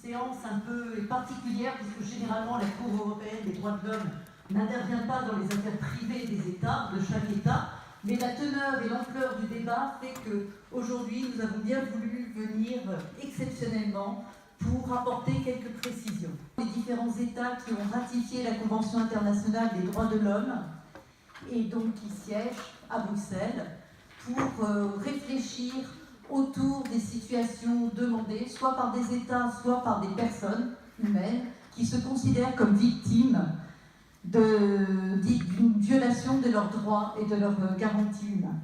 séance un peu particulière, puisque généralement la Cour européenne des droits de l'homme n'intervient pas dans les affaires privées des États, de chaque État, mais la teneur et l'ampleur du débat fait qu'aujourd'hui, nous avons bien voulu venir exceptionnellement pour apporter quelques précisions. Les différents États qui ont ratifié la Convention internationale des droits de l'homme et donc qui siègent à Bruxelles pour réfléchir autour des situations demandées, soit par des États, soit par des personnes humaines qui se considèrent comme victimes d'une violation de leurs droits et de leurs garanties humaines.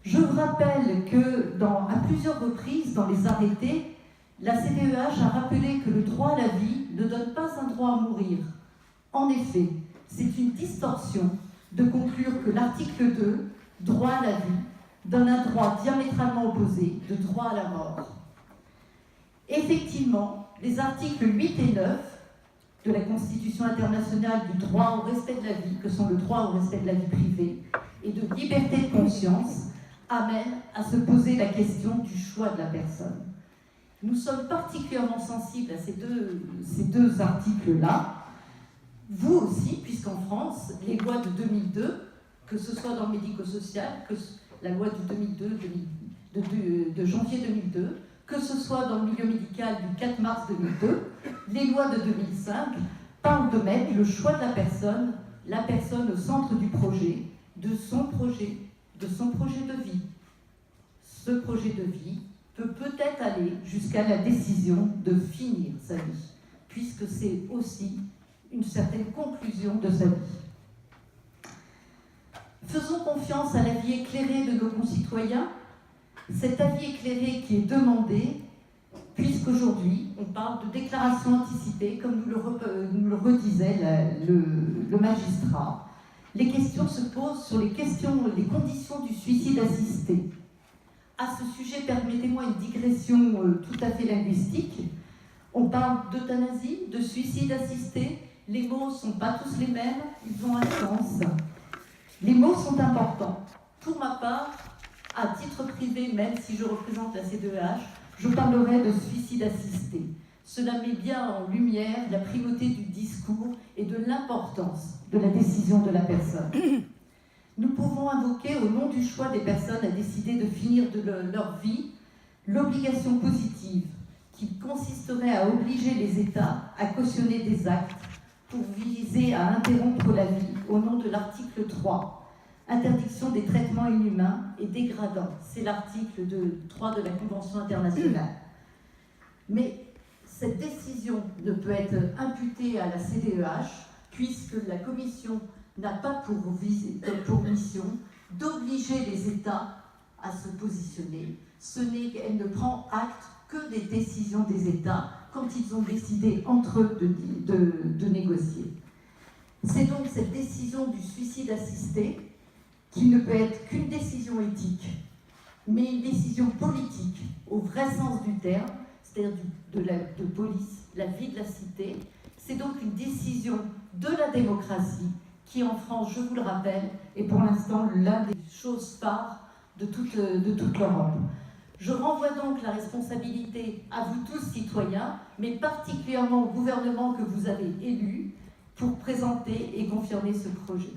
Je vous rappelle que à plusieurs reprises dans les arrêtés, la CEDH a rappelé que le droit à la vie ne donne pas un droit à mourir. En effet, c'est une distorsion de conclure que l'article 2, droit à la vie, donne un droit diamétralement opposé de droit à la mort. Effectivement, les articles 8 et 9 de la Constitution internationale du droit au respect de la vie, que sont le droit au respect de la vie privée et de liberté de conscience, amènent à se poser la question du choix de la personne. Nous sommes particulièrement sensibles à ces deux articles-là, vous aussi, puisqu'en France, les lois de 2002, que ce soit dans le médico-social, que la loi de janvier 2002, que ce soit dans le milieu médical du 4 mars 2002, les lois de 2005 parlent de mettre le choix de la personne au centre du projet, de son projet de vie. Ce projet de vie peut peut-être aller jusqu'à la décision de finir sa vie, puisque c'est aussi une certaine conclusion de sa vie. Faisons confiance à l'avis éclairé de nos concitoyens, cet avis éclairé qui est demandé, puisqu'aujourd'hui, on parle de déclaration anticipée, comme nous le redisait le magistrat. Les questions se posent sur les conditions du suicide assisté. À ce sujet, permettez-moi une digression tout à fait linguistique. On parle d'euthanasie, de suicide assisté. Les mots ne sont pas tous les mêmes, ils ont un sens. Les mots sont importants. Pour ma part, à titre privé, même si je représente la CEDH, je parlerai de suicide assisté. Cela met bien en lumière la primauté du discours et de l'importance de la décision de la personne. Nous pouvons invoquer, au nom du choix des personnes à décider de finir leur vie, l'obligation positive qui consisterait à obliger les États à cautionner des actes pour viser à interrompre la vie au nom de l'article 3, interdiction des traitements inhumains et dégradants. C'est l'article 3 de la Convention internationale. Mais cette décision ne peut être imputée à la CEDH puisque la Commission n'a pas pour mission d'obliger les États à se positionner. Elle ne prend acte que des décisions des États quand ils ont décidé entre eux de négocier. C'est donc cette décision du suicide assisté qui ne peut être qu'une décision éthique, mais une décision politique au vrai sens du terme, c'est-à-dire de police, la vie de la cité. C'est donc une décision de la démocratie qui, en France, je vous le rappelle, est pour l'instant l'une des choses phares de toute l'Europe. Je renvoie donc la responsabilité à vous tous, citoyens, mais particulièrement au gouvernement que vous avez élu, pour présenter et confirmer ce projet.